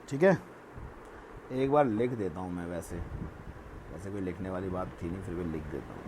ठीक है, एक बार लिख देता हूँ मैं। वैसे वैसे कोई लिखने वाली बात थी नहीं, फिर भी लिख देता हूँ।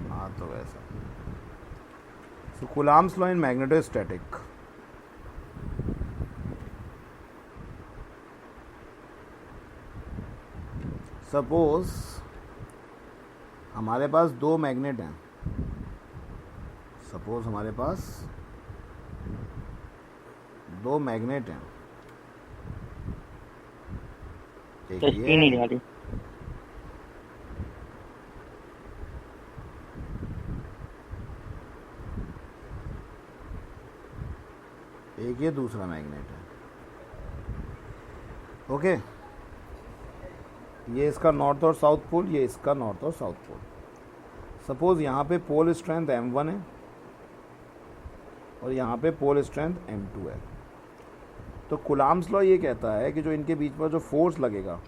हाँ तो वैसा, so Coulomb's law in magnetostatic. Suppose हमारे पास दो मैग्नेट हैं। सपोज हमारे पास दो मैग्नेट हैं, एक ये टेस्टी नहीं है, डाली। एक ये दूसरा मैग्नेट है। ओके, ये इसका नॉर्थ और साउथ पोल, ये इसका नॉर्थ और साउथ पोल। सपोज यहाँ पे पोल स्ट्रेंथ m1 है और यहाँ पे पोल स्ट्रेंथ m2 है। तो कूलाम्स लॉ ये कहता है कि जो इनके बीच में जो फोर्स लगेगा,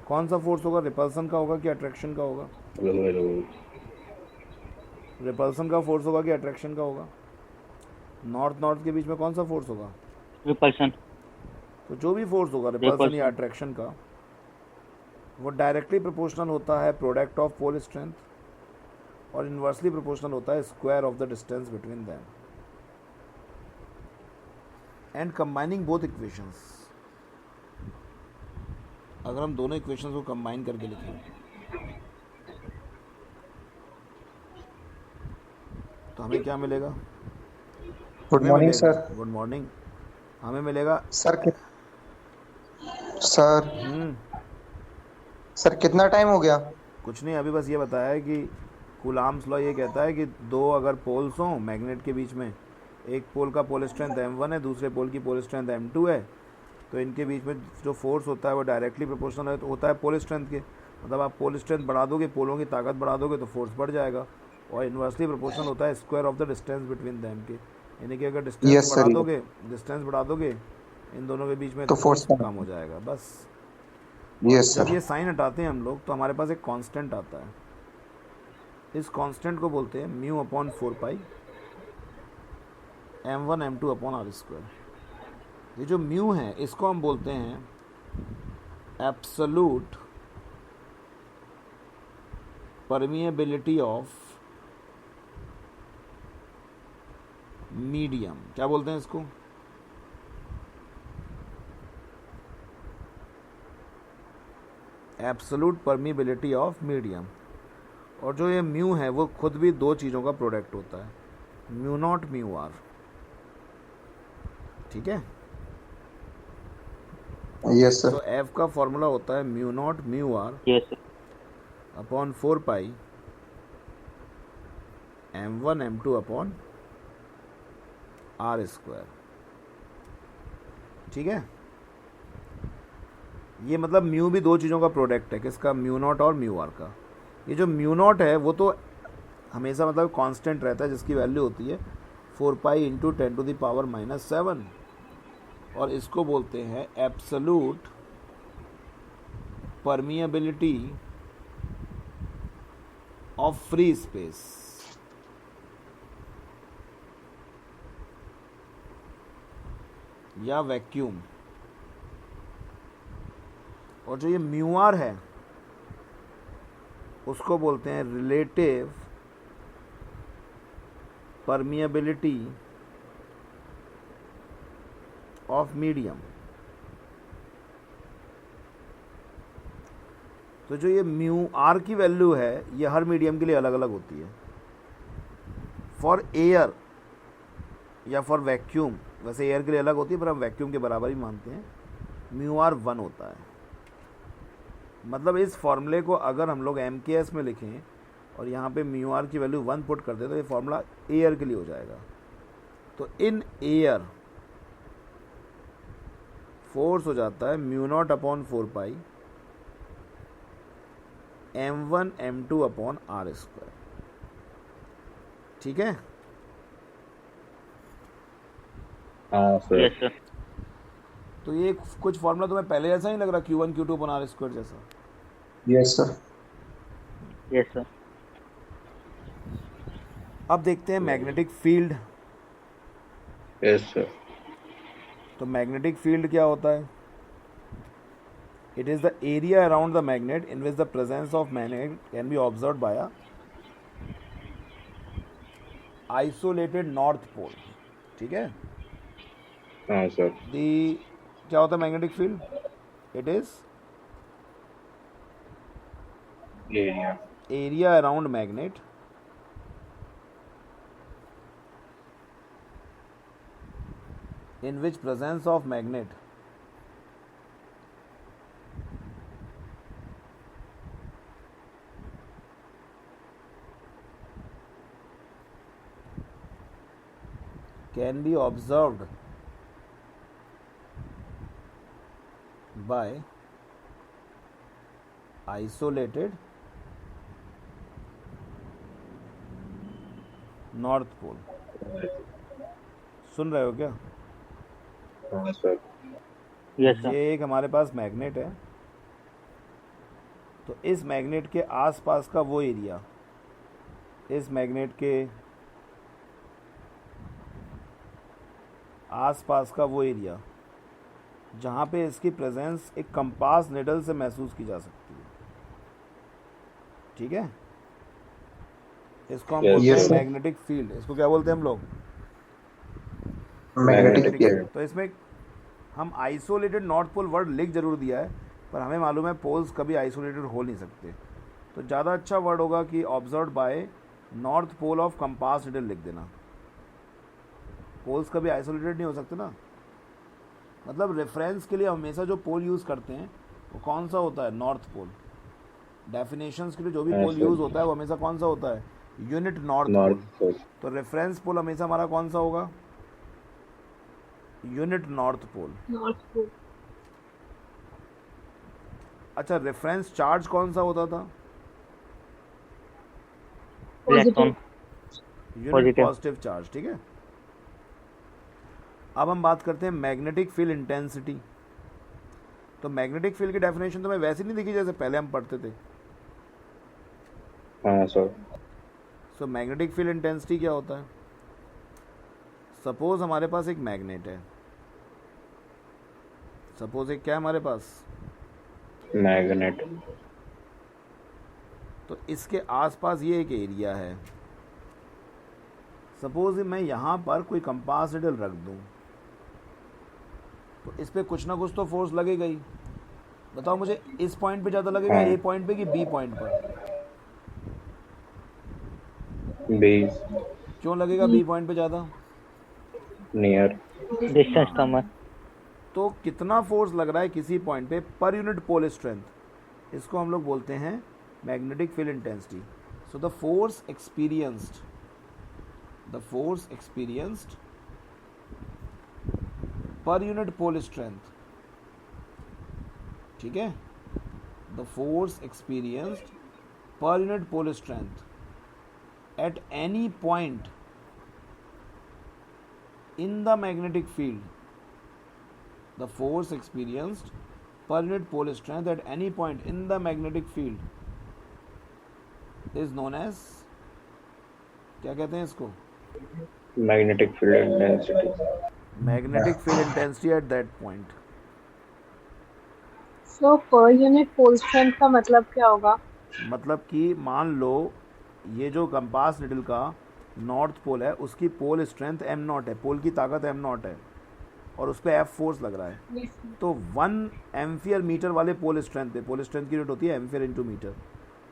कौन सा फोर्स होगा? रिपल्सन का होगा कि अट्रैक्शन का होगा? Hello hello. रिपल्सन का फोर्स होगा कि अट्रैक्शन का होगा? नॉर्थ नॉर्थ के बीच में कौन सा फोर्स होगा? रिपल्सन। तो जो भी फोर्स होगा रिपल्सन या रिपल्सन। अट्रैक्शन का, वो डायरेक्टली प्रोपोर्शनल होता है प्रोडक्ट ऑफ पोल स्ट्रेंथ, और इन्वर्सली प्रोपोर्शनल होता है square of the distance between them. And combining both equations, अगर हम दोनों इक्वेशंस को कंबाइन करके लिखें तो हमें क्या मिलेगा? गुड हमें मॉर्निंग मिलेगा, सर। गुड मॉर्निंग, हमें मिलेगा। सर सर सर कितना टाइम हो गया? कुछ नहीं, अभी बस ये बताया है कि कूलाम्स लॉ ये कहता है कि दो अगर पोल्स हों मैग्नेट के बीच में, एक पोल का पोल स्ट्रेंथ m1 है, दूसरे पोल की पोल स्ट्रेंथ m2 है, तो इनके बीच में जो फोर्स होता है वो डायरेक्टली प्रोपोर्शनल होता है पोल स्ट्रेंथ के। मतलब आप पोल स्ट्रेंथ बढ़ा दोगे, पोलों की ताकत बढ़ा दोगे तो फोर्स बढ़ जाएगा, और इन्वर्सली प्रोपोर्शनल होता है square of the distance between them के। यानी कि अगर यस सर। डिस्टेंस बढ़ा दोगे इन दोनों के बीच में, तो तो फोर्स फोर्स कम हो जाएगा बस। और यस जब सर। ये साइन हटाते हैं हम लोग तो हमारे पास एक कांस्टेंट आता है। इस कांस्टेंट को बोलते हैं mu upon 4 pi m1 m2 upon R square. ये जो म्यू है इसको हम बोलते हैं एब्सोल्यूट परमिएबिलिटी ऑफ मीडियम। क्या बोलते हैं इसको? Absolute permeability of medium. और जो ये म्यू है वो खुद भी दो चीज़ों का प्रोडक्ट होता है, म्यू नॉट म्यू आर। ठीक है, यस तो सर। एफ का फॉर्मूला होता है mu not mu R yes sir. Upon 4 pi m1 m2 upon R square. ठीक है, ये मतलब म्यू भी दो चीज़ों का प्रोडक्ट है, किसका? म्यू नॉट और म्यू आर का। ये जो म्यू नॉट है वो तो हमेशा मतलब कांस्टेंट रहता है, जिसकी वैल्यू होती है 4 पाई इंटू 10⁻⁻⁷, और इसको बोलते हैं absolute permeability of free space या वैक्यूम। और जो ये म्यू आर है उसको बोलते हैं रिलेटिव परमिएबिलिटी ऑफ मीडियम। तो जो ये म्यू आर की वैल्यू है ये हर मीडियम के लिए अलग अलग होती है। फॉर एयर या फॉर वैक्यूम, वैसे एयर के लिए अलग होती है पर हम वैक्यूम के बराबर ही मानते हैं, म्यू आर 1 होता है। मतलब इस फॉर्मूले को अगर हम लोग MKS में लिखें और यहाँ पे म्यू आर की वैल्यू 1 पुट कर दे तो ये फॉर्मूला एयर के लिए हो जाएगा। तो इन एयर फोर्स हो जाता है mu not upon 4 pi m1 m2 upon R square. ठीक है, हाँ सर। Yes sir. तो ये कुछ फॉर्मूला तुम्हें पहले जैसा नहीं लग रहा, Q1 Q2 upon R square जैसा? Yes sir. Yes sir. अब देखते हैं मैग्नेटिक फील्ड। Yes sir. तो मैग्नेटिक फील्ड क्या होता है? It is the area around the magnet in which the presence of magnet can be observe by a isolated north pole. ठीक है, हाँ सर। दी क्या होता है magnetic field? It is area area around magnet in which presence of magnet can be observed by isolated north pole. सुन रहे हो क्या? हाँ सर। Yes sir. ये एक हमारे पास मैग्नेट है, तो इस मैग्नेट के आसपास का वो एरिया, इस मैग्नेट के आसपास का वो एरिया जहाँ पे इसकी प्रेजेंस एक कंपास निडल से महसूस की जा सकती है। ठीक है, इसको हम Yes, बोलते हैं sir. Magnetic field. इसको क्या बोलते हैं हम लोग? Magnetic field. तो इसमें हम आइसोलेटेड नॉर्थ पोल वर्ड लिख जरूर दिया है, पर हमें मालूम है पोल्स कभी आइसोलेटेड हो नहीं सकते, तो ज़्यादा अच्छा वर्ड होगा कि observe by north pole of compass needle लिख देना। पोल्स कभी आइसोलेटेड नहीं हो सकते ना। मतलब रेफरेंस के लिए हमेशा जो पोल यूज़ करते हैं वो कौन सा होता है? नॉर्थ पोल। डेफिनेशंस के लिए जो भी हाँ, पोल सर। यूज़ होता है वो हमेशा कौन सा होता है? Unit north north pole. Pole. तो रेफरेंस पोल हमेशा हमारा कौन सा होगा? Unit north pole. North pole. अच्छा, रेफरेंस चार्ज कौन सा होता था? Electron. Unit Positive. Positive charge. ठीक है, अब हम बात करते हैं मैग्नेटिक फील्ड इंटेंसिटी। तो मैग्नेटिक फील्ड की डेफिनेशन तो मैं वैसे नहीं दिखी जैसे पहले हम पढ़ते थे। हाँ sir. So magnetic field intensity क्या होता है? सपोज हमारे पास एक मैग्नेट है, सपोज एक क्या है हमारे पास? मैग्नेट। तो इसके आसपास ये एक एरिया है। सपोज मैं यहाँ पर कोई कंपास निडल रख दूँ तो इस पर कुछ ना कुछ तो फोर्स लगेगा ही। बताओ मुझे, इस पॉइंट पे ज़्यादा लगेगा हाँ। ए पॉइंट पे कि बी पॉइंट पर? बी। क्यों लगेगा बी पॉइंट पे ज़्यादा? नियर। डिस्टेंस कम है। तो कितना फोर्स लग रहा है किसी पॉइंट पे पर यूनिट पोल स्ट्रेंथ, इसको हम लोग बोलते हैं magnetic field intensity. So the force experienced per unit pole strength, ठीक है, the force experienced per unit pole strength at any point in the magnetic field, the force experienced per unit pole strength at any point in the magnetic field is known as, क्या कहते हैं इसको? Magnetic field intensity. Magnetic field intensity at that point. So per unit pole strength का मतलब क्या होगा? मतलब कि मान लो ये जो कंपास निडल का नॉर्थ पोल है उसकी पोल स्ट्रेंथ m नॉट है, पोल की ताकत m नॉट है और उस पर F फोर्स लग रहा है। तो 1 एम्पियर मीटर वाले पोल स्ट्रेंथ पे, पोल स्ट्रेंथ की यूनिट होती है एम्पियर इंटू मीटर,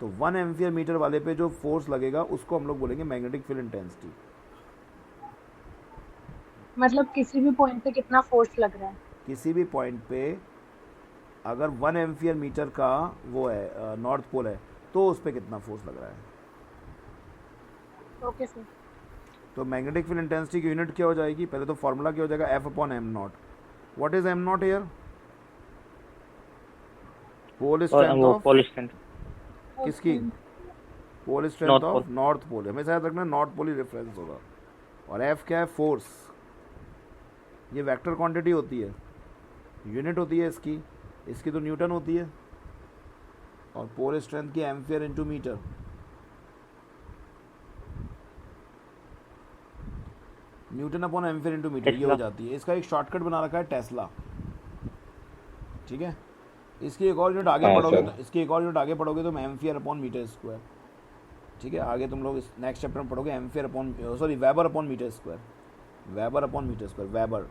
तो 1 एम्पियर मीटर वाले पे जो फोर्स लगेगा उसको हम लोग बोलेंगे मैग्नेटिक फील्ड इंटेंसिटी। मतलब किसी भी पॉइंट पे कितना फोर्स लग रहा है? किसी भी पॉइंट पे अगर 1 एम्पियर मीटर का वो है नॉर्थ पोल है तो उस पर कितना फोर्स लग रहा है। Okay sir. तो मैग्नेटिक फील्ड इंटेंसिटी की यूनिट क्या हो जाएगी? पहले तो फॉर्मूला क्या हो जाएगा? F upon m naught. What is m naught here? Pole और स्ट्रेंथ वो ऑफ पोल स्ट्रेंथ। किसकी? Pole strength north of pole. North pole. हमेशा याद रखना नॉर्थ पोल ही रेफरेंस होगा। और एफ क्या है? फोर्स। ये वेक्टर क्वांटिटी होती है, यूनिट होती है इसकी तो न्यूटन होती है। और पोल स्ट्रेंथ की ampere into metre. Newton upon ampere into metre ये हो टेस्ला। जाती है। इसका एक शॉर्टकट बना रखा है टेस्ला, ठीक है। इसकी एक और यूनिट आगे हाँ, पढ़ोगे सर। तो इसकी एक और यूनिट आगे पढ़ोगे तो एम्पियर अपॉन मीटर स्क्वायर, ठीक है। आगे तुम लोग इस नेक्स्ट चैप्टर में पढ़ोगे ampere upon sorry weber upon metre square, weber upon metre square, weber,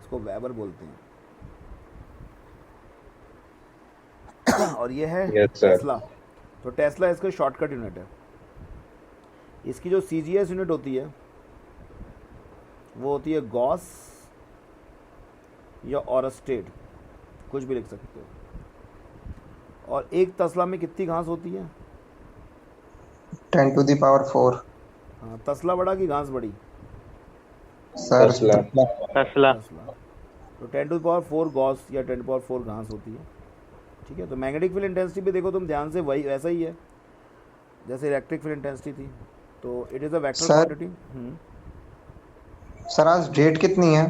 इसको वेबर बोलते हैं। और ये है Yes, sir. टेस्ला। तो टेस्ला इसका शॉर्टकट यूनिट है। इसकी जो सीजीएस यूनिट होती है वो होती है गॉस या ऑरस्टेड, कुछ भी लिख सकते हो। और एक तस्ला में कितनी घास होती है? 10 to the power 4. हाँ, तस्ला बड़ा कि घास बड़ी? Sir, Tesla. टेस्ला। तस्ला। तो 10 टू पावर 4 गॉस या 10 टू पावर 4 घास होती है, ठीक है। तो मैग्नेटिक फील्ड इंटेंसिटी भी देखो तुम ध्यान से, वही वैसा ही है जैसे इलेक्ट्रिक फील्ड इंटेंसिटी थी। तो it is a vector Sir. Quantity. Sir आज डेट कितनी है?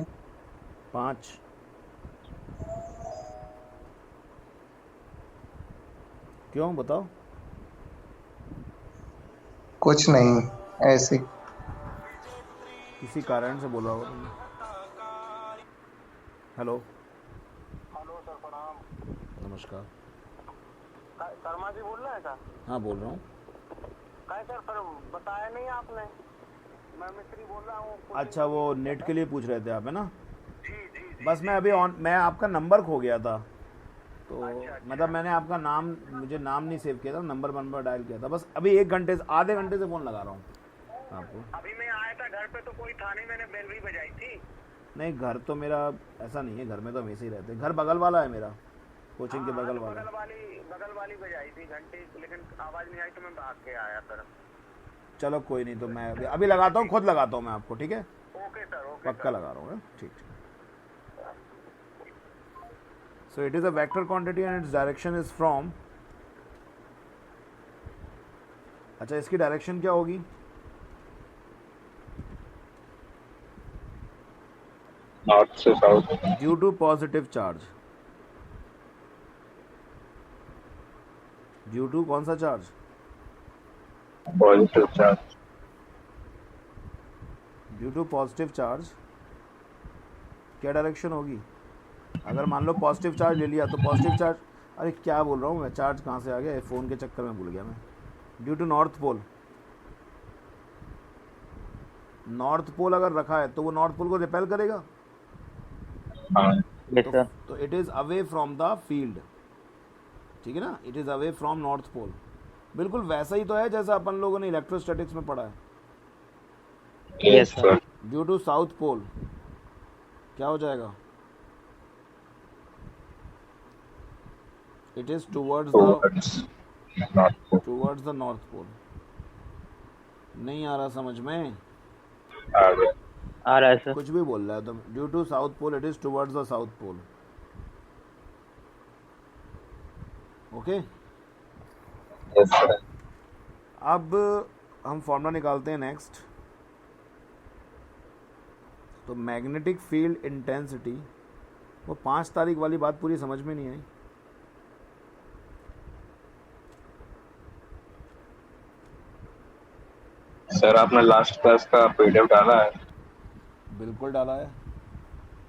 5। क्यों बताओ? कुछ नहीं, ऐसे ही। किसी कारण से बोला होगा तुमने। हेलो हेलो सर, प्रणाम। नमस्कार। शर्मा जी बोल रहे हैं सर? हाँ बोल रहा हूँ। कहे सर बताया नहीं आपने। मैं मिस्त्री बोल रहा हूँ। अच्छा वो नेट के लिए पूछ रहे थे आप, है ना? जी जी जी। बस मैं अभी मैं आपका नंबर खो गया था, तो मतलब मैंने आपका नाम, मुझे नाम नहीं सेव किया था, नंबर डायल किया था। बस अभी 1 घंटे से, आधे घंटे से फ़ोन लगा रहा हूँ आपको। अभी मैं आया था घर पे तो कोई था नहीं, मैंने बेल भी बजाई थी। नहीं, घर तो मेरा ऐसा नहीं है, घर में तो हमेशा ही रहते हैं। घर बगल वाला है मेरा, कोचिंग के बगल वाला। बगल वाली बजाई थी घंटी, लेकिन आवाज नहीं आई तो मैं भाग के आया सर। चलो कोई नहीं, तो मैं अभी लगाता हूँ, खुद लगाता हूँ मैं आपको, ठीक है? ओके सर, ओके पक्का लगा रहा हूँ, ठीक ठीक। So it is a vector quantity and its direction is from, अच्छा इसकी डायरेक्शन क्या होगी? North से south. Due to positive charge. Due to कौन सा charge? Positive charge. Due to positive charge क्या डायरेक्शन होगी? अगर मान लो पॉजिटिव चार्ज ले लिया तो पॉजिटिव चार्ज, अरे क्या बोल रहा हूँ मैं, चार्ज कहाँ से आ गया, फ़ोन के चक्कर में भूल गया मैं। Due to north pole, north pole अगर रखा है तो वो नॉर्थ पोल को रिपेल करेगा, हाँ, यस सर। तो it is away from the field, ठीक है ना। It is away from north pole. बिल्कुल वैसा ही तो है जैसा अपन लोगों ने इलेक्ट्रोस्टैटिक्स में पढ़ा है। Yes, sir. sir. Due to south pole क्या हो जाएगा? It is towards the Towards North Pole. North pole. नहीं आ रहा समझ में? आ गया. आ रहा है सर। कुछ भी बोल रहा है तुम। Due to south pole it is towards the south pole. Okay, Yes, sir. अब हम फॉर्मूला निकालते हैं नेक्स्ट। तो मैग्नेटिक फील्ड इंटेंसिटी, वो 5 तारीख वाली बात पूरी समझ में नहीं आई। सर आपने लास्ट क्लास का पीडीएफ डाला है? बिल्कुल डाला है,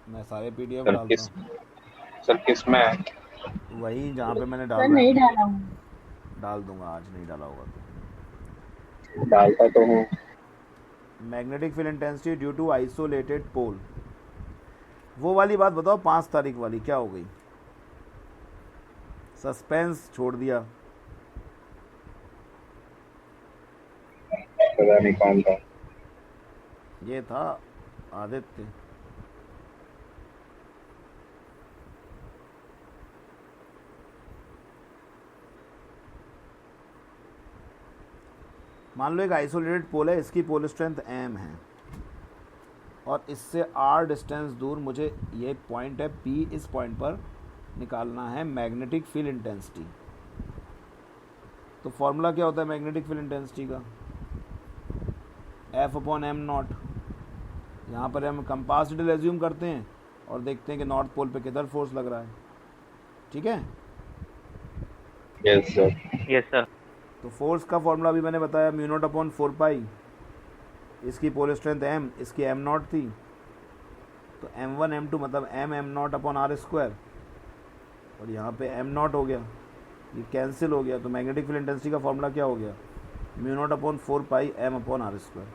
मैं सारे पीडीएफ सर डालता किस हूँ। सर किस में है? वही जहाँ पे मैंने सर डाला नहीं है, डाला हूँ। डाल दूंगा, आज नहीं डाला होगा तो। डालता तो हूँ। Magnetic field intensity due to isolated pole, वो वाली बात बताओ 5 तारीख वाली क्या हो गई? सस्पेंस छोड़ दिया। पता नहीं कौन था। ये था आदित्य। मान लो एक आइसोलेटेड पोल है, इसकी पोल स्ट्रेंथ m है और इससे r डिस्टेंस दूर मुझे, ये पॉइंट है P, इस पॉइंट पर निकालना है मैग्नेटिक फील्ड इंटेंसिटी। तो फॉर्मूला क्या होता है मैग्नेटिक फील्ड इंटेंसिटी का? F upon m not. यहाँ पर हम कंपास नीडल एज्यूम करते हैं और देखते हैं कि नॉर्थ पोल पे किधर फोर्स लग रहा है। ठीक है, यस सर। Yes sir. तो फोर्स का फॉर्मूला भी मैंने बताया, म्यू नॉट अपॉन 4 पाई, इसकी पोल स्ट्रेंथ m, इसकी m नॉट थी, तो m1 m2 मतलब m not upon R square, और यहाँ पे m नॉट हो गया, ये कैंसिल हो गया। तो मैग्नेटिक फील्ड इंटेंसिटी का फॉर्मूला क्या हो गया? Mu not upon 4 pi m upon R square.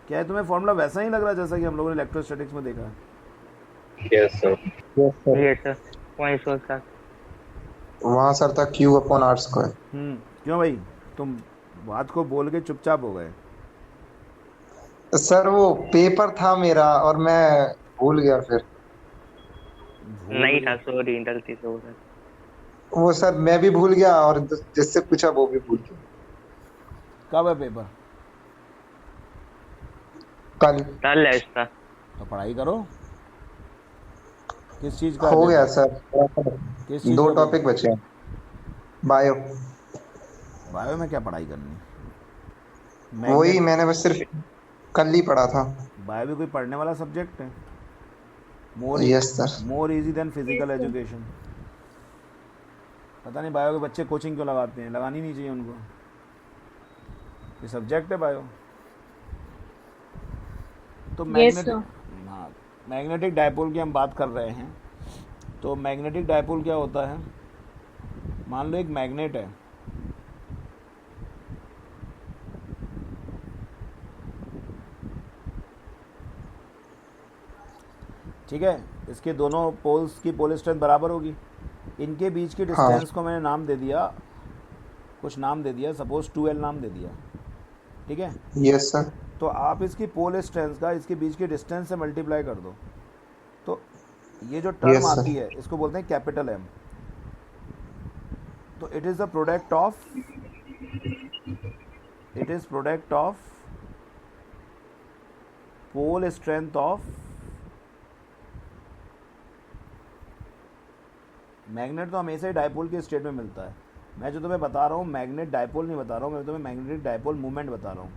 क्या है तुम्हें फॉर्मूला वैसा ही लग रहा है जैसा कि हम लोगों ने इलेक्ट्रोस्टैटिक्स में देखा है? Yes sir. Yes sir. वही सोच सर। वहाँ सर था क्यू अपॉन आर स्क्वायर। क्यों भाई, तुम बात को बोल के चुपचाप हो गए? सर वो पेपर था मेरा और मैं भूल गया फिर। नहीं था, सॉरी, गलती से हो गया। वो सर मैं भी भूल गया और जिससे पूछा वो भी भूल गया। कब है पेपर? कल है इसका। तो पढ़ाई करो। किस चीज़ का हो है गया पेपर? सर, किस चीज़ 2 का टॉपिक बचे हैं। बायो, बायो में क्या पढ़ाई करनी? वही मैंने बस सिर्फ कल ही पढ़ा था। बायो भी कोई पढ़ने वाला सब्जेक्ट है? More yes sir. More easy than physical education. पता नहीं बायो के बच्चे कोचिंग क्यों लगाते हैं, लगानी नहीं चाहिए उनको, ये सब्जेक्ट है बायो। तो हाँ, मैग्नेटिक डायपोल की हम बात कर रहे हैं। तो मैग्नेटिक डायपोल क्या होता है? मान लो एक मैग्नेट है, ठीक है, इसके दोनों पोल्स की पोल स्ट्रेंथ बराबर होगी, इनके बीच की डिस्टेंस को मैंने नाम दे दिया, कुछ नाम दे दिया, सपोज 2L नाम दे दिया, ठीक है। Yes sir. तो आप इसकी पोल स्ट्रेंथ का इसके बीच की डिस्टेंस से मल्टीप्लाई कर दो, तो ये जो टर्म Yes, sir. आती है इसको बोलते हैं कैपिटल M। तो it is the product of pole strength of magnet. तो हमेशा ही डायपोल के स्टेट में मिलता है। मैं जो तुम्हें बता रहा हूँ मैग्नेट डायपोल नहीं बता रहा हूँ, मैं तुम्हें मैग्नेटिक डायपोल मूवमेंट बता रहा हूँ।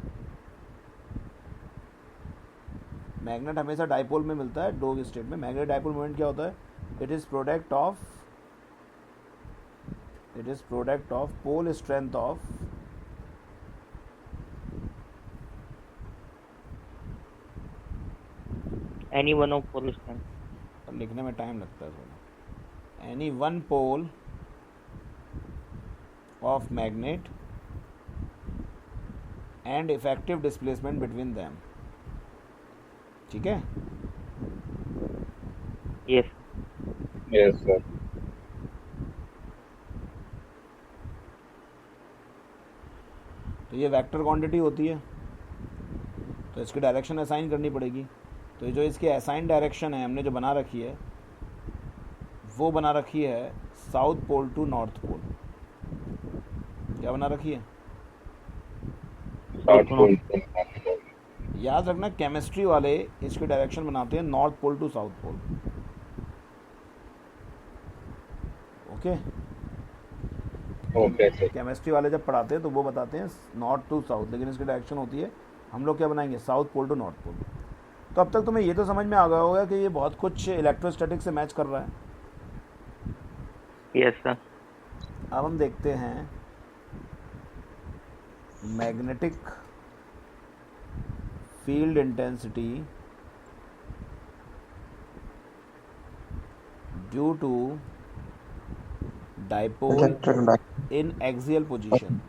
मैग्नेट हमेशा डायपोल में मिलता है, दो स्टेट में। मैग्नेट डायपोल मूवमेंट क्या होता है? It is product of pole strength of any one of pole strength. लिखने में टाइम लगता है थोड़ा। Any one pole of magnet and effective displacement between them, ठीक है। यस। Yes sir. तो ये वेक्टर क्वांटिटी होती है, तो इसकी डायरेक्शन असाइन करनी पड़ेगी। तो जो इसकी असाइन डायरेक्शन है हमने जो बना रखी है वो बना रखी है south pole to north pole. क्या बना रखी है? South pole. याद रखना केमिस्ट्री वाले इसकी डायरेक्शन बनाते हैं north pole to south pole. Okay, okay sir. Chemistry वाले जब पढ़ाते हैं तो वो बताते हैं नॉर्थ टू साउथ, लेकिन इसकी डायरेक्शन होती है, हम लोग क्या बनाएंगे? South pole to north pole. तो अब तक तुम्हें ये तो समझ में आ गया होगा कि ये बहुत कुछ इलेक्ट्रोस्टैटिक से मैच कर रहा है। Yes sir. अब हम देखते हैं magnetic field intensity due to dipole in axial position.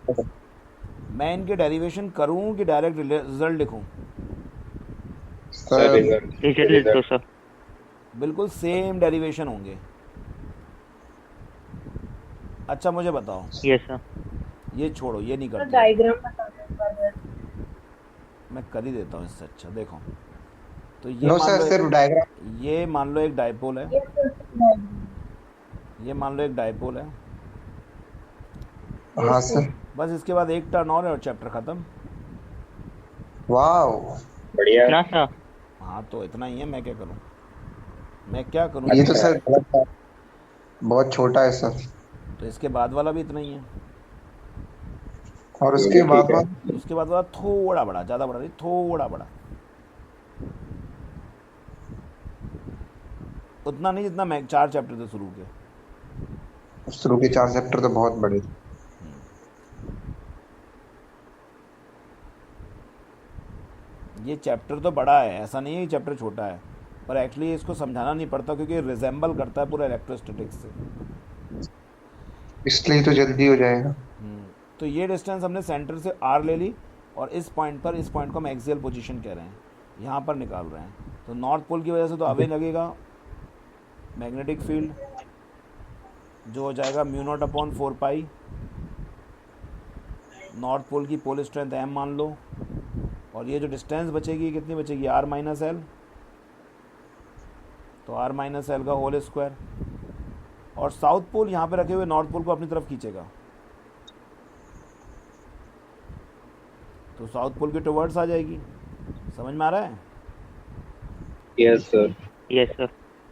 मैं इनके डेरिवेशन करूं कि डायरेक्ट रिजल्ट लिखूं? सर रिजल्ट तो सर बिल्कुल सेम डेरिवेशन होंगे। अच्छा मुझे बताओ, यस सर। ये छोड़ो, ये नहीं करते, डायग्राम बता दो एक बार। मैं कर ही देता हूँ इससे अच्छा। देखो, तो नो सर, सिर्फ डायग्राम। ये मान लो एक डायपोल है, ये सिर्फ diagram। ये मान लो एक डायपोल है, हाँ सर। बस इसके बाद एक टर्न और चैप्टर खत्म। वाओ, बढ़िया। ना सर। हाँ तो इतना ही है, मैं क्या करूँ, मैं क्या करूँ? ये तो सर गलत है, बहुत छोटा है सर। तो इसके बाद वाला भी इतना ही है। और उसके बाद ठीक है। बाद उसके बाद थोड़ा बड़ा, ज़्यादा बड़ा नहीं, थोड़ा बड़ा, उतना नहीं जितना मैं 4 चैप्टर से शुरू के। शुरू के 4 चैप्टर तो बहुत बड़े थे। ये चैप्टर तो बड़ा है, ऐसा नहीं है कि चैप्टर छोटा है, पर एक्चुअली इसको समझाना नहीं पड़ता क्योंकि रिजेंबल करता है पूरा इलेक्ट्रोस्टैटिक्स से। इसलिए तो जल्दी हो जाएगा। तो ये डिस्टेंस हमने सेंटर से आर ले ली और इस पॉइंट पर, इस पॉइंट को हम एक्सियल पोजीशन कह रहे हैं, यहाँ पर निकाल रहे हैं। तो नॉर्थ पोल की वजह से तो अवे लगेगा मैग्नेटिक फील्ड, जो हो जाएगा म्यू नॉट अपॉन 4 पाई, नॉर्थ पोल की पोल स्ट्रेंथ एम मान लो, और ये जो डिस्टेंस बचेगी कितनी बचेगी, आर माइनस एल, तो आर माइनस एल का होल स्क्वायर, और साउथ पोल यहाँ पे रखे हुए नॉर्थ पोल को अपनी तरफ खींचेगा, तो साउथ पोल के टुवर्ड्स आ जाएगी। समझ में आ रहा है? Yes sir. Yes sir.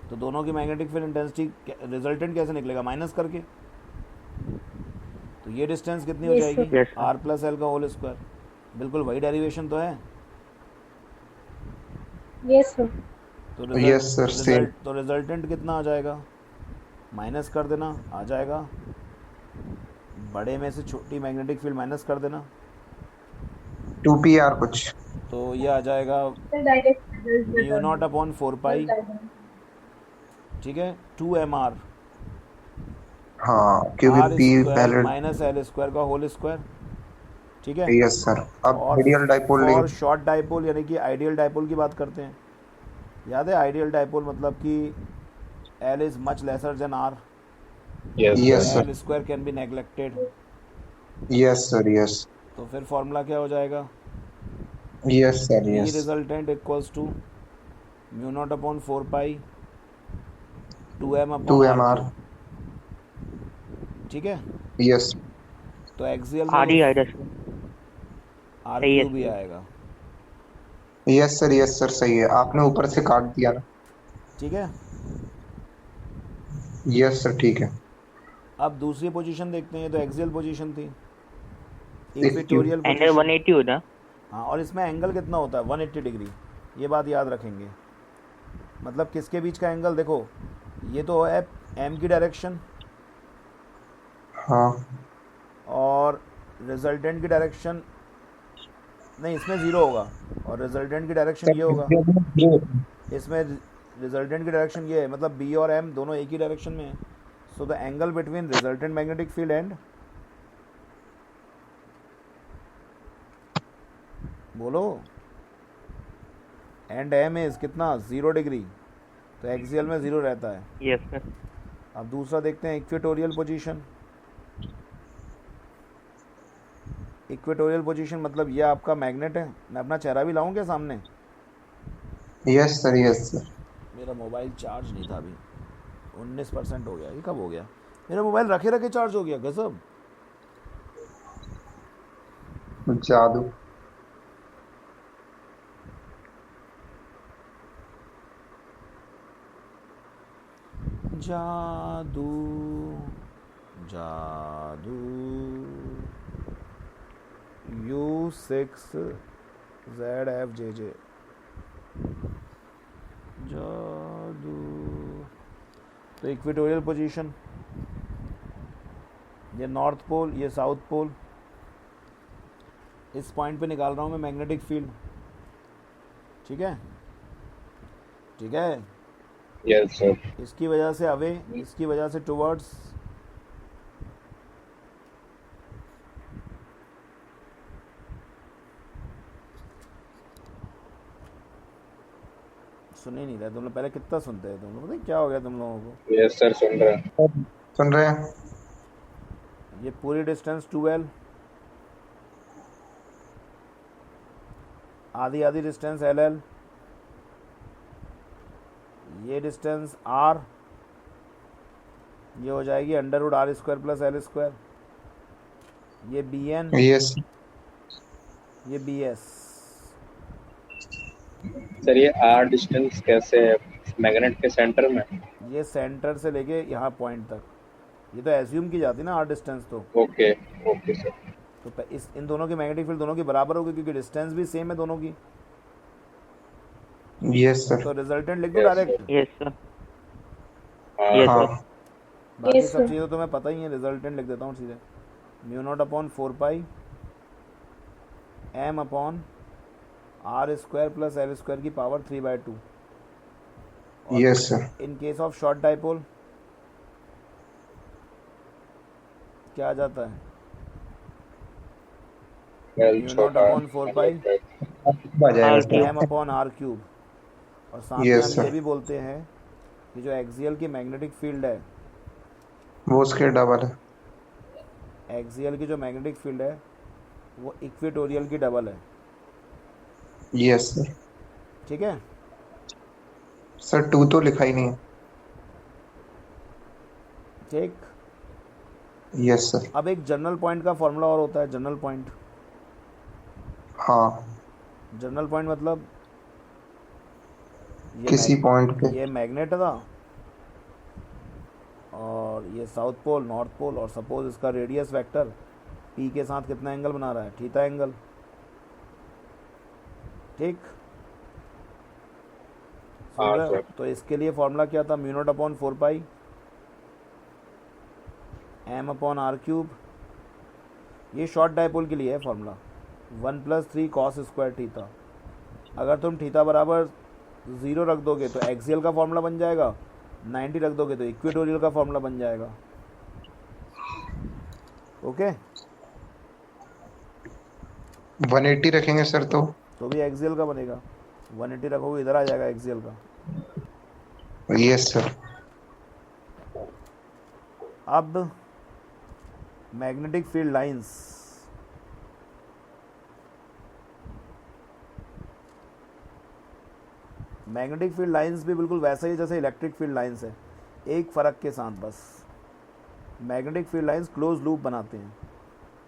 तो दोनों की मैग्नेटिक फील्ड इंटेंसिटी रिजल्टेंट कैसे निकलेगा, माइनस करके। तो ये डिस्टेंस कितनी हो Yes, जाएगी, sir. Yes, sir. R plus L का होल स्क्वायर। बिल्कुल वही डेरिवेशन तो है। Yes sir. तो Yes, sir, same. तो रिजल्टेंट कितना आ जाएगा, माइनस कर देना, आ जाएगा बड़े में से छोटी मैग्नेटिक फील्ड माइनस कर देना, 2pr कुछ। तो ये आ जाएगा sir direct mu naught upon 4 पाई, ठीक है, 2mr हाँ, क्योंकि आर p स्क्वायर पहले। माइनस एल स्क्वायर का होल स्क्वायर, ठीक है। Yes sir. अब और आइडियल डाइपोल और लेंगे। शॉर्ट डाइपोल यानी कि आइडियल डाइपोल की बात करते हैं। याद है आइडियल डाइपोल मतलब कि L is much lesser than R, yes Yes, sir. sir. L square can be neglected. Yes sir, yes. तो फिर फॉर्मूला क्या हो जाएगा, yes sir, E yes. Resultant equals to mu not upon 4 pi 2m upon 2mr। ठीक है। Yes. तो axial are ही में आएगा सर। आर सही है क्यू भी सर। आएगा, यस सर, यस सर, सही है। आपने ऊपर से काट दिया ना। ठीक है। यस सर, ठीक है। अब दूसरी पोजीशन देखते हैं, ये तो एक्सियल पोजीशन थी, क्यू। Equatorial angle position. 180 होता। हाँ, और इसमें एंगल कितना होता है, 180 डिग्री, ये बात याद रखेंगे। मतलब किसके बीच का एंगल, देखो ये तो है एम की डायरेक्शन हाँ। और रिजल्टेंट की डायरेक्शन, नहीं इसमें ज़ीरो होगा, और रिजल्टेंट की डायरेक्शन ये होगा, इसमें रिजल्टेंट की डायरेक्शन ये है, मतलब बी और एम दोनों एक ही डायरेक्शन में है। So the angle between resultant magnetic field and, बोलो, एंड एम इज कितना, 0 डिग्री, तो एक्सियल में 0 रहता है। Yes sir. अब दूसरा देखते हैं इक्वेटोरियल पोजीशन। इक्वेटोरियल पोजीशन मतलब ये आपका मैग्नेट है। मैं अपना चेहरा भी लाऊं क्या सामने, यस सर, यस सर। मेरा मोबाइल चार्ज नहीं था अभी, 19% हो गया। ये कब हो गया, मेरा मोबाइल रखे रखे चार्ज हो गया, गजब। जादू। जादू जादू, U6ZFJJ, जादू। तो इक्वेटोरियल पोजीशन, ये नॉर्थ पोल, ये साउथ पोल, इस पॉइंट पे निकाल रहा हूँ मैं मैग्नेटिक फील्ड, ठीक है, ठीक है। Yes sir. इसकी वजह से अवे, इसकी वजह से टुवर्ड्स, सुन ही नहीं रहे तुम लोग, पहले कितना सुनते हैं तुम लोग, पता है क्या हो गया तुम लोगों को। यस सर, सुन रहे हैं। सुन रहे हैं। ये पूरी डिस्टेंस 2L, आधी आधी डिस्टेंस LL, ये डिस्टेंस R, ये हो जाएगी √R² प्लस L², ये BN, यस। ये BS। सर ये आर डिस्टेंस कैसे है मैग्नेट के सेंटर में? ये सेंटर से लेके यहाँ पॉइंट तक, ये तो एज्यूम की जाती है ना आर डिस्टेंस तो। Okay okay sir. तो इस इन दोनों की मैग्नेटिक फील्ड दोनों की बराबर होगी क्योंकि डिस्टेंस भी सेम है दोनों की। Yes sir. तो रिजल्टेंट लिख दो डायरेक्ट। Yes sir. यस हाँ सर। बाकी Yes, सब sir. चीज़ें तो तुम्हें पता ही है, रिजल्टेंट लिख देता हूँ सीधे। Mu not upon 4 pi M upon R square plus L square की power 3/2। Yes sir. In case of short dipole क्या आ जाता है? L म्यू नॉट छोटा अपॉन 4 पाई आ जाएगा R sir. cube। M upon R cube. और साथ में Yes, हम sir. ये भी बोलते हैं कि जो एक्सियल की मैग्नेटिक फील्ड है, वो उसके डबल है। एक्सियल की जो मैग्नेटिक फील्ड है वो इक्वेटोरियल की डबल है। Yes sir. ठीक है, सर 2 तो लिखा ही नहीं है। ठीक। Yes sir. अब एक जनरल पॉइंट का फॉर्मूला और होता है, जनरल पॉइंट। हाँ, जनरल पॉइंट मतलब किसी पॉइंट पे। ये मैग्नेट था और ये साउथ पोल नॉर्थ पोल, और सपोज इसका रेडियस वेक्टर पी के साथ कितना एंगल बना रहा है? Theta angle. ठीक, समझ हाँ, रहे हो? सर। तो इसके लिए फॉर्मूला क्या था? Mu not upon 4 pi M upon R cube. ये शॉर्ट डाइपोल के लिए है फॉर्मूला। 1+3 cos square theta. अगर तुम थीटा बराबर 0 रख दोगे तो एक्सियल का फॉर्मूला बन जाएगा, 90 रख दोगे तो इक्वेटोरियल का फॉर्मूला बन जाएगा। ओके, 180 रखेंगे सर तो। तो भी एक्सियल का बनेगा। 180 रखोगे इधर आ जाएगा एक्सियल का। Yes sir. अब magnetic field lines, magnetic field lines भी बिल्कुल वैसा ही जैसे इलेक्ट्रिक फील्ड लाइंस है, एक फ़र्क के साथ बस। Magnetic field lines close loop बनाते हैं।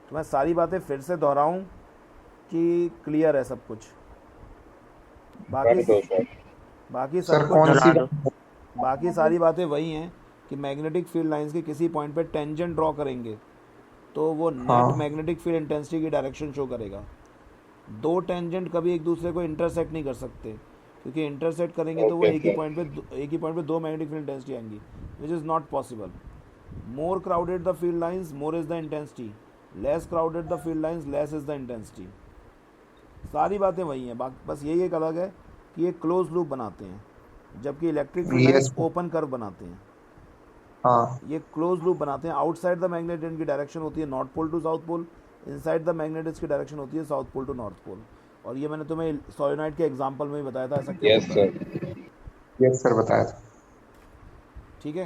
तो मैं सारी बातें फिर से दोहराऊं कि क्लियर है सब कुछ? कर दो बाकी सर। बाकी सर सब कौन कुछ, सी? दोहरा दो। बाकी सारी बातें वही हैं कि मैग्नेटिक फील्ड लाइंस के किसी पॉइंट पे टेंजेंट ड्रॉ करेंगे तो वो नेट हाँ। मैग्नेटिक फील्ड इंटेंसिटी की डायरेक्शन शो करेगा। दो टेंजेंट कभी एक दूसरे को इंटरसेक्ट नहीं कर सकते, क्योंकि इंटरसेक्ट करेंगे तो वो Okay, एक ही sir. पॉइंट पे दो मैग्नेटिक फील्ड इंटेंसिटी आएंगी, which is not possible. More crowded the field lines more is the intensity, less crowded the field lines less is the intensity. सारी बातें वही हैं, बस यही एक अलग है कि ये क्लोज लूप बनाते हैं, जबकि electric field lines Yes. Open curve बनाते हैं। हाँ। ये क्लोज लूप बनाते हैं। आउटसाइड द मैग्नेट इनकी डायरेक्शन होती है north pole to south pole, inside the magnet इसकी डायरेक्शन होती है south pole to north pole. और ये मैंने तुम्हें सोलेनॉइड के एग्जांपल में ही बताया था ऐसा क्यों यस होता है। सर। यस सर बताया था। ठीक है,